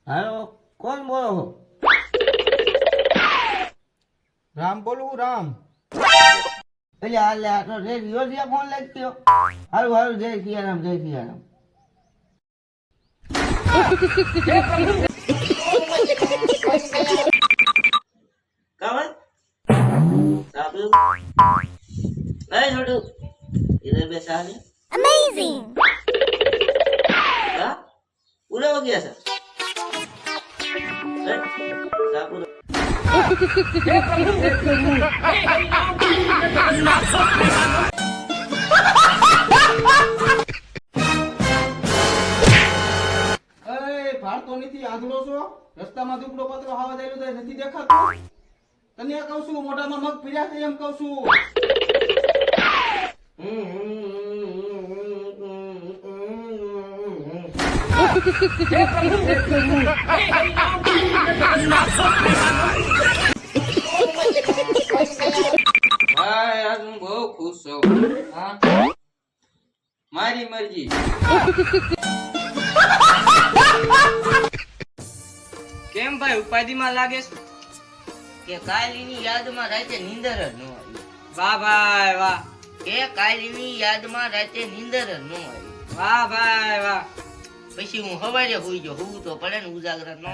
હાલો, કોણ બોલો છો? રામ બોલું રામ. એટલે હાલે આ તો રેડિયો જે ફોન લાગ્યો. હારું હારું, જય સિયારામ, જય સિયારામ. कावन साबु नहीं छोटू इधर बैठा है अमेजिंग क्या पूरा हो गया सर साबु અરે ભારતો નથી આંધળો છો? રસ્તામાં દુબળો પતરો હાવા દેલું તો નથી દેખાતું? તને કહું છું મોઢામાં મગ પીડ્યા છે એમ કહું છું. भाई आज मैं बहुत खुश हूँ हाँ मारी मर्जी કેમ ભાઈ ઉપાધિમાં લાગે છે? કે કાલીની યાદમાં રાતે નીંદર જ ન આવી વાહ ભાઈ વાહ, કે કાલીની યાદમાં રાતે નીંદર જ ન આવી વાહ ભાઈ વાહ. પછી હું સવારે હોઈ ગયો હું તો પડે ને ઉજાગરા ન